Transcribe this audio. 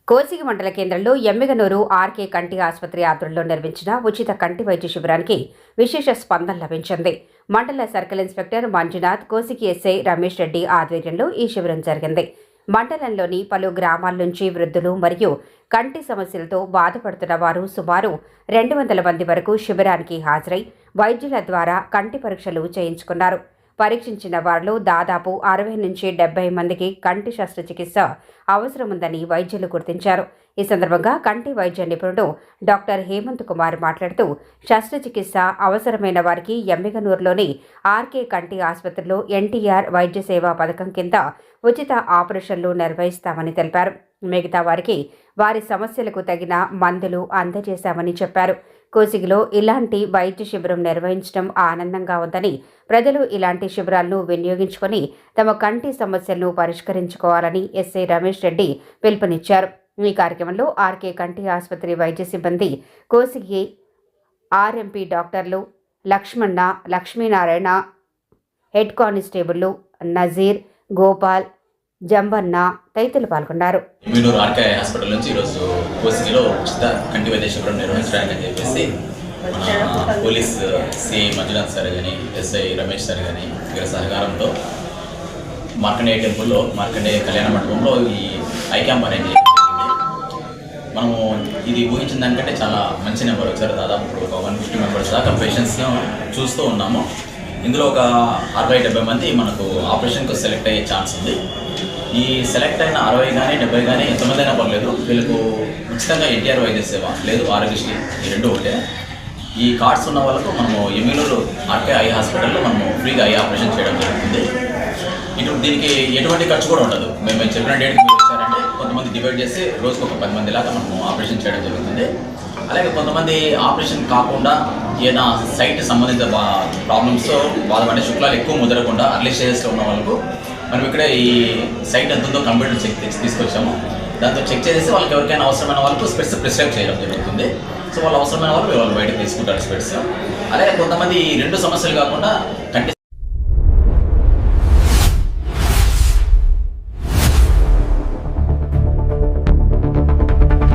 కోసిగి మండల కేంద్రంలో ఎమ్మిగనూరు ఆర్కే కంటి ఆసుపత్రి ఆధ్వర్యంలో నిర్వహించిన ఉచిత కంటి వైద్య శిబిరానికి విశేష స్పందన లభించింది. మండల circle inspector Manjunath, Kosigi SI Ramesh Reddy ఆధ్వర్యంలో ఈ శిబిరం జరిగింది. మండలంలోని పలు గ్రామాల నుంచి వృద్ధులు మరియు కంటి సమస్యలతో బాధపడుతున్న వారు సుమారు 200 మంది వరకు శిబిరానికి హాజరై వైద్యుల ద్వారా కంటి పరీక్షలు చేయించుకున్నారు. పరీక్షించిన వారిలో దాదాపు 60 నుంచి 70 మందికి కంటి శస్త్రచికిత్స అవసరముందని వైద్యులు గుర్తించారు. ఈ సందర్భంగా కంటి వైద్య నిపుణుడు డాక్టర్ హేమంత్ కుమార్ మాట్లాడుతూ, శస్త్రచికిత్స అవసరమైన వారికి ఎమ్మిగనూరులోని ఆర్కే కంటి ఆసుపత్రిలో ఎన్టీఆర్ వైద్య సేవా పథకం కింద ఉచిత ఆపరేషన్లు నిర్వహిస్తామని తెలిపారు. మిగతా వారికి వారి సమస్యలకు తగిన మందులు అందజేశామని చెప్పారు. కోసిగిలో ఇలాంటి వైద్య శిబిరం నిర్వహించడం ఆనందంగా ఉందని, ప్రజలు ఇలాంటి శిబిరాలను వినియోగించుకొని తమ కంటి సమస్యలను పరిష్కరించుకోవాలని ఎస్ఐ రమేష్ రెడ్డి పిలుపునిచ్చారు. ఈ కార్యక్రమంలో ఆర్కే కంటి ఆసుపత్రి వైద్య సిబ్బంది, కోసిగి ఆర్ఎంపీ డాక్టర్లు లక్ష్మణ, లక్ష్మీనారాయణ, హెడ్ కానిస్టేబుళ్లు నజీర్, గోపాల్, జంబన్న తదితరులు పాల్గొన్నారు. ఎమ్మిగనూరు ఆర్కే హాస్పిటల్ నుంచి ఈరోజు కోసిగిలో ఉచిత కంటి వైద్య శిబిరం నిర్వహించడానికి అని చెప్పేసి మన పోలీస్ సిఐ మంజునాథ్ సార్ కానీ, ఎస్ఐ రమేష్ సార్ కానీ వీరి సహకారంతో మార్కండేయ టెంపుల్లో, మార్కండేయ కళ్యాణ మండపంలో ఈ ఐ క్యాంప్ అనేది మనము ఇది ఊహించిన దానికంటే చాలా మంచి నెంబర్ వచ్చారు. దాదాపు ఇప్పుడు ఒక 150 మెంబర్స్ దాకా పేషెంట్స్ను చూస్తూ ఉన్నాము. ఇందులో ఒక 60-70 మంది మనకు ఆపరేషన్కు సెలెక్ట్ అయ్యే ఛాన్స్ ఉంది. ఈ సెలెక్ట్ అయిన 60 కానీ 70 కానీ ఎంతమంది అయినా పర్లేదు, వీళ్ళకు ఉచితంగా ఎన్టీఆర్ వైద్య సేవ లేదు, ఆరోగ్యశ్రీ ఈ రెండు ఒకటే. ఈ కార్డ్స్ ఉన్న వాళ్ళకు మనము ఎమ్మిగనూరు ఆర్కే ఐ హాస్పిటల్లో మనము ఫ్రీగా ఐ ఆపరేషన్ చేయడం జరుగుతుంది. దీనికి ఎటువంటి ఖర్చు కూడా ఉండదు. మేము చెప్పిన డేట్కి మీరు వచ్చారంటే కొంతమంది డివైడ్ చేసి రోజుకు ఒక 10 మంది లాగా మనము ఆపరేషన్ చేయడం జరుగుతుంది. అలాగే కొంతమంది ఆపరేషన్ కాకుండా ఏదైనా సైట్ సంబంధిత ప్రాబ్లమ్స్ బాధపడే శుక్లాలు ఎక్కువ ముదరకుండా అర్లీ స్టేజెస్లో ఉన్న వాళ్ళకు మనం ఇక్కడ ఈ సైట్ ఎంతుందో కంప్యూటర్ తీసుకొచ్చాము. దాంతో చెక్ చేసి వాళ్ళకి ఎవరికైనా అవసరమైన వాళ్ళకు స్పెట్స్ ప్రిస్క్రైబ్ చేయడం జరుగుతుంది. సో వాళ్ళు అవసరమైన వాళ్ళు బయటకు తీసుకుంటారు స్పెట్స్. అలాగే కొంతమంది ఈ రెండు సమస్యలు కాకుండా కంటి